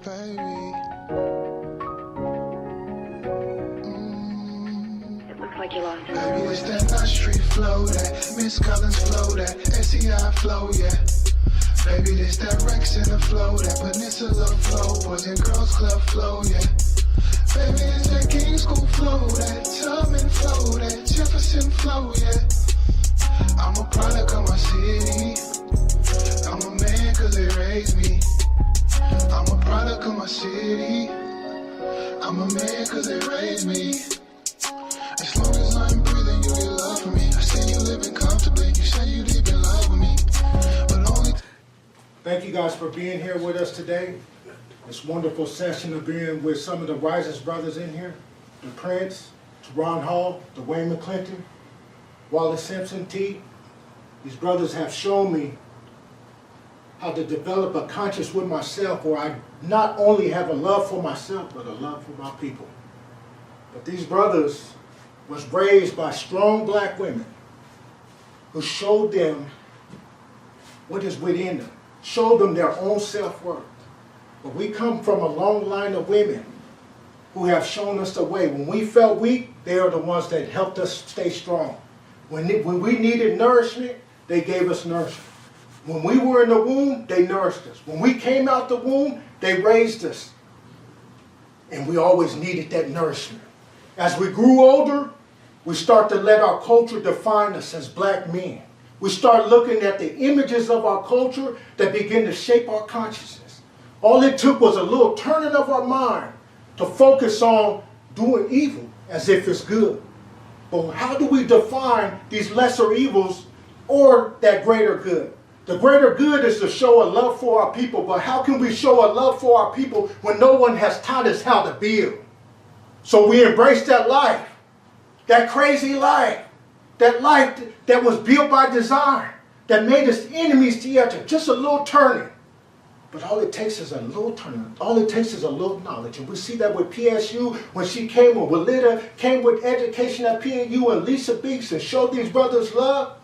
baby. It looks like you lost him. Baby, it's that Nut Street flow, that Miss Collins flow, that SEI flow, yeah. Baby, this that Rex in the flow, that Peninsula flow, Boys and Girls Club flow, yeah. Baby, it's that King School flow, that Tubman flow, that Jefferson flow, yeah. I'm a product of my city. I'm a man cause they raised me. I'm a product of my city. I'm a man cause they raised me. As long as I'm breathing, you get love from me. I see you living comfortably. You say you deep in love with me. But only... Thank you guys for being here with us today. This wonderful session of being with some of the wisest brothers in here. The Prince, Ron Hall, Dwayne McClinton, Wallace Simpson, T. These brothers have shown me how to develop a conscience with myself where I not only have a love for myself, but a love for my people. But these brothers was raised by strong black women who showed them what is within them, showed them their own self-worth. But we come from a long line of women who have shown us the way. When we felt weak, they are the ones that helped us stay strong. When we needed nourishment, they gave us nourishment. When we were in the womb, they nourished us. When we came out the womb, they raised us. And we always needed that nourishment. As we grew older, we start to let our culture define us as black men. We start looking at the images of our culture that begin to shape our consciousness. All it took was a little turning of our mind to focus on doing evil as if it's good. But how do we define these lesser evils or that greater good? The greater good is to show a love for our people, but how can we show a love for our people when no one has taught us how to build? So we embrace that life, that crazy life, that life that was built by design, that made us enemies to each other, just a little turning. But all it takes is a little turning. All it takes is a little knowledge. And we see that with PSU, when she came, when Walida came with education at PNU, and Lisa Beeks and showed these brothers love,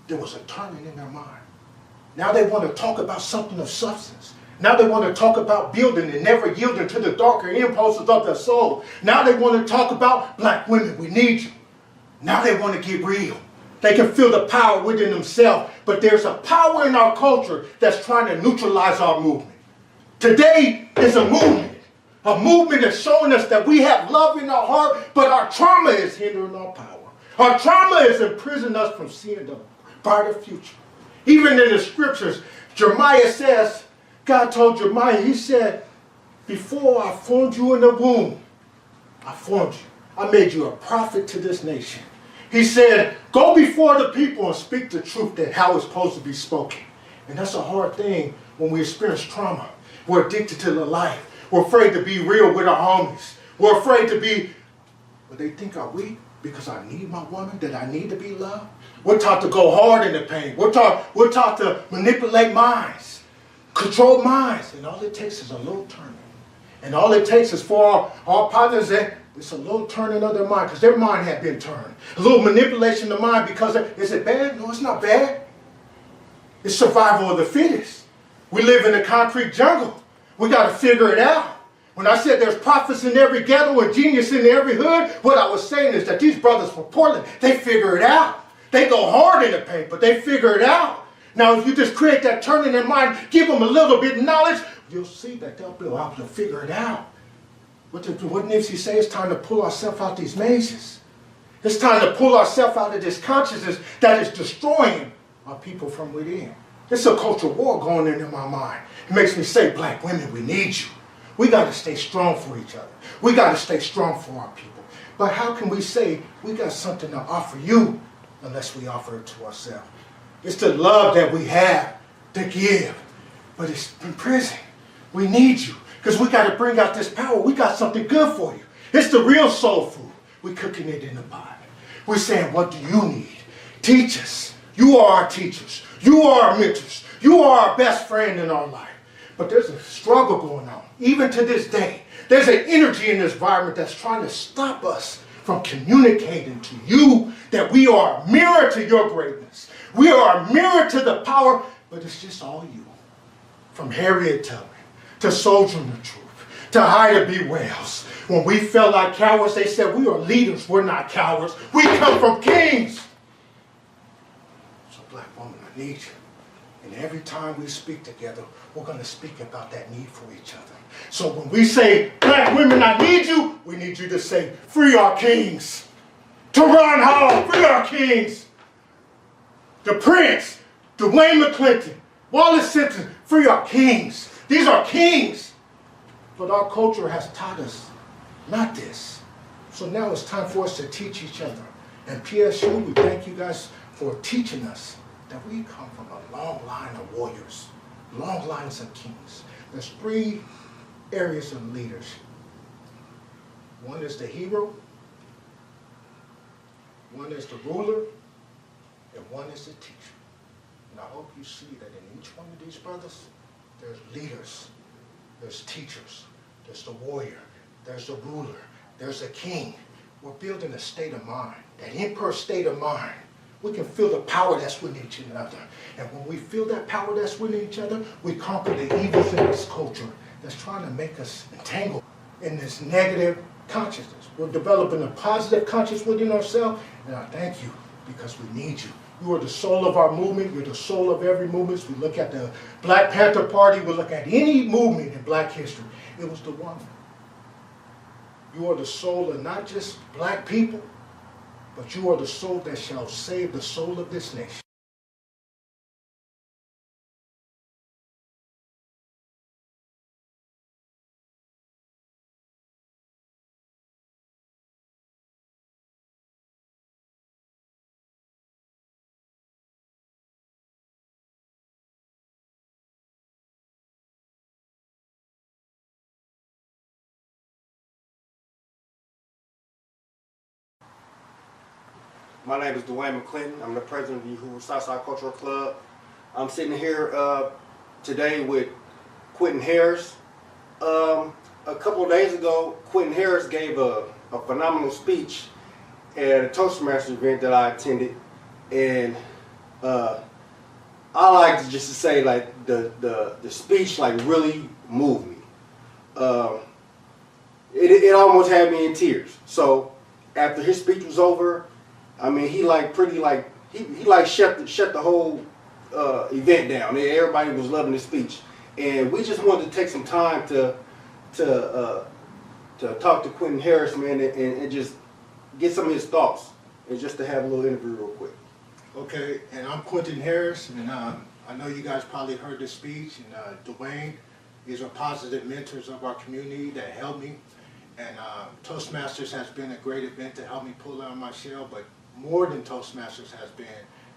there was a turning in their mind. Now they want to talk about something of substance. Now they want to talk about building and never yielding to the darker impulses of their soul. Now they want to talk about black women, we need you. Now they want to get real. They can feel the power within themselves, but there's a power in our culture that's trying to neutralize our movement. Today is a movement that's showing us that we have love in our heart, but our trauma is hindering our power. Our trauma is imprisoning us from seeing the brighter future. Even in the scriptures, Jeremiah says, God told Jeremiah, he said, before I formed you in the womb, I formed you. I made you a prophet to this nation. He said, go before the people and speak the truth that how it's supposed to be spoken. And that's a hard thing when we experience trauma. We're addicted to the life. We're afraid to be real with our homies. We're afraid to be, but they think are weak because I need my woman, that I need to be loved. We're taught to go hard in the pain. We're taught to manipulate minds, control minds. And all it takes is a little turning. And all it takes is for our partners that it's a little turning of their mind, because their mind had been turned. A little manipulation of the mind because is it bad? No, it's not bad. It's survival of the fittest. We live in a concrete jungle. We got to figure it out. When I said there's prophets in every ghetto and genius in every hood, what I was saying is that these brothers from Portland, they figure it out. They go hard in the paint, but they figure it out. Now, if you just create that turn in their mind, give them a little bit of knowledge, you'll see that they'll be able to figure it out. What Nipsey say? It's time to pull ourselves out these mazes. It's time to pull ourselves out of this consciousness that is destroying our people from within. It's a cultural war going in my mind. It makes me say, black women, we need you. We got to stay strong for each other. We got to stay strong for our people. But how can we say we got something to offer you unless we offer it to ourselves? It's the love that we have to give, but it's in prison. We need you because we got to bring out this power. We got something good for you. It's the real soul food. We're cooking it in the pot. We're saying, what do you need? Teach us. You are our teachers. You are our mentors. You are our best friend in our life. But there's a struggle going on, even to this day. There's an energy in this environment that's trying to stop us from communicating to you that we are a mirror to your greatness. We are a mirror to the power, but it's just all you. From Harriet Tubman to sojourn the truth, to hide or be whales. When we felt like cowards, they said we are leaders, we're not cowards. We come from kings. So black woman, I need you. And every time we speak together, we're going to speak about that need for each other. So when we say, black women, I need you, we need you to say, free our kings. Teron Hall, free our kings. The Prince, Dwayne McClinton, Wallace Simpson, free our kings. These are kings. But our culture has taught us not this. So now it's time for us to teach each other. And PSU, we thank you guys for teaching us that we come from a long line of warriors, long lines of kings. There's 3 areas of leadership. One is the hero, one is the ruler, and one is the teacher. And I hope you see that in each one of these brothers, there's leaders, there's teachers, there's the warrior, there's the ruler, there's the king. We're building a state of mind, that emperor state of mind. We can feel the power that's within each other. And when we feel that power that's within each other, we conquer the evils in this culture that's trying to make us entangled in this negative consciousness. We're developing a positive consciousness within ourselves, and I thank you because we need you. You are the soul of our movement. You're the soul of every movement. We look at the Black Panther Party. We look at any movement in black history. It was the woman. You are the soul of not just black people, but you are the soul that shall save the soul of this nation. My name is Dwayne McClinton. I'm the president of the Hoover Southside Cultural Club. I'm sitting here today with Quentin Harris. A couple of days ago, Quentin Harris gave a phenomenal speech at a Toastmasters event that I attended, and I like to just to say like the speech like really moved me. It almost had me in tears. So after his speech was over, I mean, he like pretty like he like shut the whole event down. Everybody was loving his speech, and we just wanted to take some time to talk to Quentin Harris, man, and just get some of his thoughts, and just to have a little interview real quick. Okay, and I'm Quentin Harris, and I know you guys probably heard this speech, and Dwayne, these are positive mentors of our community that helped me, and Toastmasters has been a great event to help me pull out my shell, but more than Toastmasters has been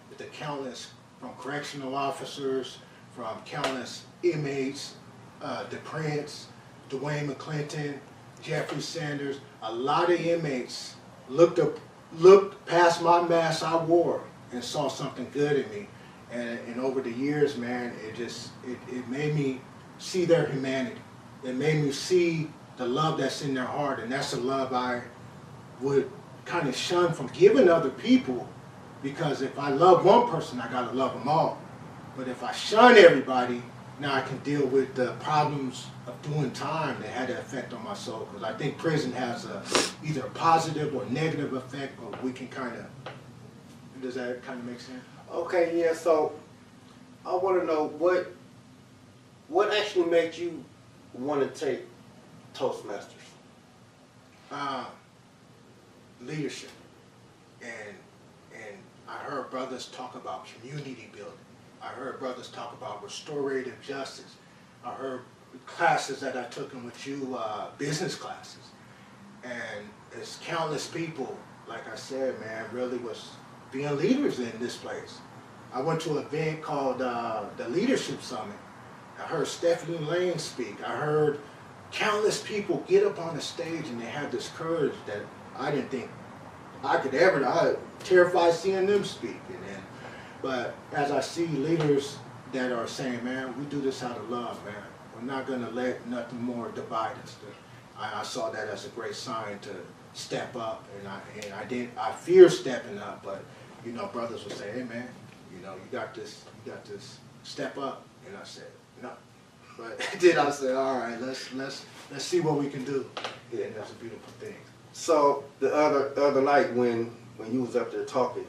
with the countless, from correctional officers, from countless inmates, the Prince, Dwayne McClinton, Jeffrey Sanders. A lot of inmates looked past my mask I wore and saw something good in me. And over the years, man, it made me see their humanity. It made me see the love that's in their heart, and that's the love I would kind of shun from giving other people, because if I love one person, I gotta love them all. But if I shun everybody, now I can deal with the problems of doing time that had an effect on my soul. Because I think prison has either a positive or negative effect, but we can kind of, does that kind of make sense? Okay, yeah. So I want to know what actually made you want to take Toastmasters? Leadership, and I heard brothers talk about community building. I heard brothers talk about restorative justice. I heard classes that I took with you, business classes, and there's countless people, like I said, man, really was being leaders in this place. I went to an event called the Leadership Summit. I heard Stephanie Lane speak. I heard countless people get up on the stage, and they had this courage that I didn't think I could ever. I was terrified seeing them speak. But as I see leaders that are saying, man, we do this out of love, man. We're not going to let nothing more divide us. I saw that as a great sign to step up, and I fear stepping up, but you know, brothers would say, hey man, you know, you got this, step up. And I said, no. But then I said, all right, let's see what we can do. Yeah. And that's a beautiful thing. So the other night when you was up there talking,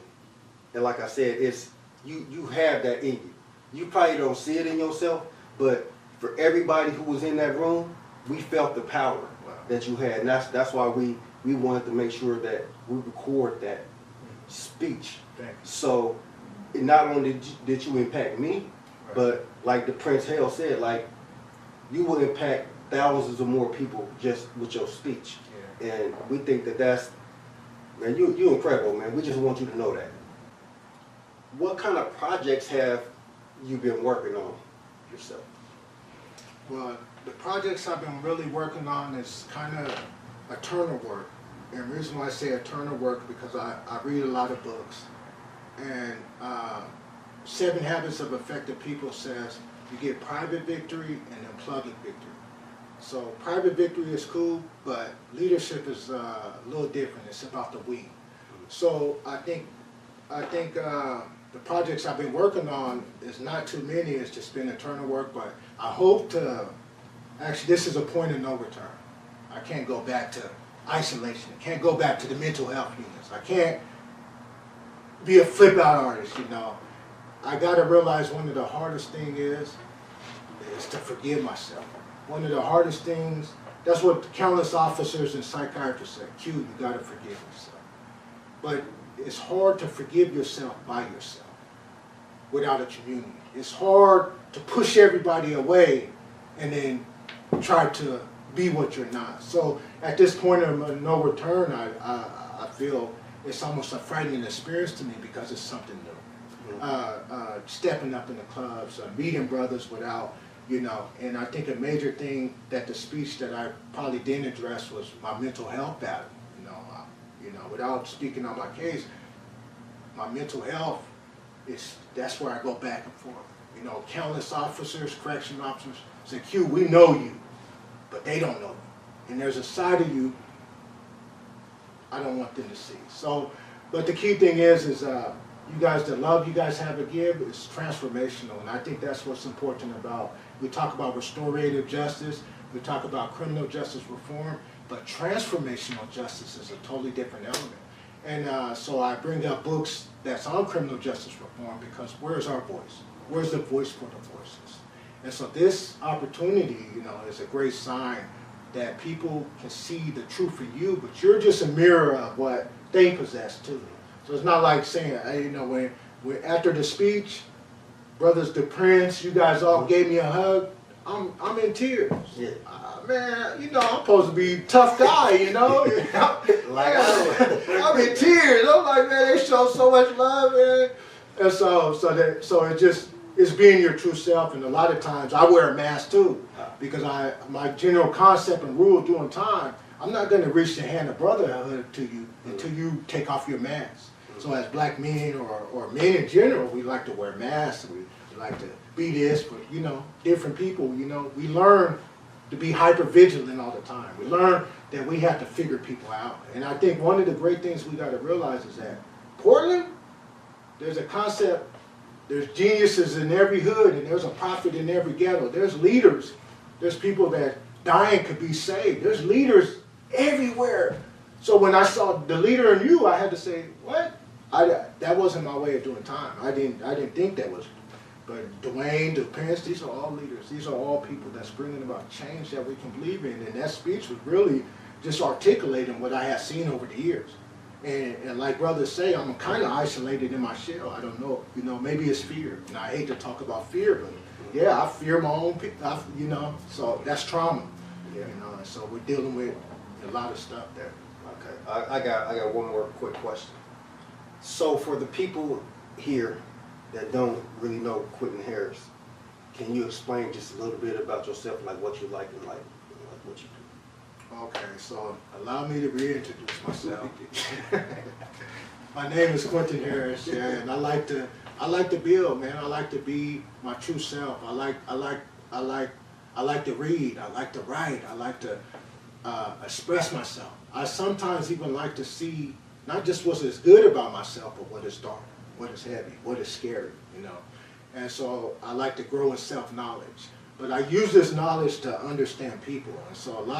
and like I said, it's you have that in you. You probably don't see it in yourself, but for everybody who was in that room, we felt the power that you had, and that's why we wanted to make sure that we record that speech. Thank you. So it not only did you impact me, Right. but like the Prince Hale said, like you will impact thousands of more people just with your speech. Yeah. And we think that's, man, you incredible, man. We just want you to know that. What kind of projects have you been working on yourself? Well, the projects I've been really working on is kind of eternal work. And the reason why I say eternal work because I read a lot of books. And 7 Habits of Effective People says you get private victory and then public victory. So private victory is cool, but leadership is a little different. It's about the we. So I think the projects I've been working on is not too many. It's just been eternal work, but I hope to, actually this is a point of no return. I can't go back to isolation. I can't go back to the mental health units. I can't be a flip out artist, you know. I gotta realize one of the hardest things is to forgive myself. One of the hardest things, that's what countless officers and psychiatrists say, Q, you gotta forgive yourself. But it's hard to forgive yourself by yourself without a community. It's hard to push everybody away and then try to be what you're not. So at this point of no return, I feel it's almost a frightening experience to me because it's something new. Stepping up in the clubs, meeting brothers without, you know, and I think a major thing that the speech that I probably didn't address was my mental health battle. You know, without speaking on my case, my mental health that's where I go back and forth. You know, countless officers, correction officers say, Q, we know you, but they don't know you. And there's a side of you I don't want them to see. So, but the key thing is you guys, the love you guys have to give is transformational, and I think that's what's important about, we talk about restorative justice, we talk about criminal justice reform, but transformational justice is a totally different element. And so I bring up books that's on criminal justice reform because where's our voice? Where's the voice for the voiceless? And so this opportunity, you know, is a great sign that people can see the truth in you, but you're just a mirror of what they possess too. So it's not like saying, hey, you know, when after the speech, brothers the Prince, you guys all gave me a hug, I'm in tears. Yeah. Man, you know, I'm supposed to be a tough guy, you know? Like I'm in tears. I'm like, man, they show so much love, man. And so it's being your true self, and a lot of times I wear a mask too, because my general concept and rule during time, I'm not going to reach the hand of brotherhood to you until you take off your mask. So as black men or men in general, we like to wear masks, we like to be this, but you know, different people, you know, we learn to be hyper vigilant all the time. We learn that we have to figure people out. And I think one of the great things we got to realize is that Portland, there's a concept, there's geniuses in every hood, and there's a prophet in every ghetto. There's leaders. There's people that dying could be saved. There's leaders everywhere. So when I saw the leader in you, I had to say, what? That wasn't my way of doing time. I didn't think that was. But Dwayne, the parents, these are all leaders. These are all people that's bringing about change that we can believe in. And that speech was really just articulating what I had seen over the years. And like brothers say, I'm kind of isolated in my shell. I don't know, you know, maybe it's fear. And I hate to talk about fear, but yeah, I fear my own people, you know, so that's trauma. You know, and so we're dealing with a lot of stuff there. Okay, I got one more quick question. So for the people here that don't really know Quentin Harris, can you explain just a little bit about yourself, like what you like and like what you do? Okay, so allow me to reintroduce myself. My name is Quentin Harris, yeah, and I like to build, man. I like to be my true self. I like to read. I like to write. I like to express myself. I sometimes even like to see not just what is good about myself, but what is dark, what is heavy, what is scary, you know. And so I like to grow in self-knowledge. But I use this knowledge to understand people. And so a lot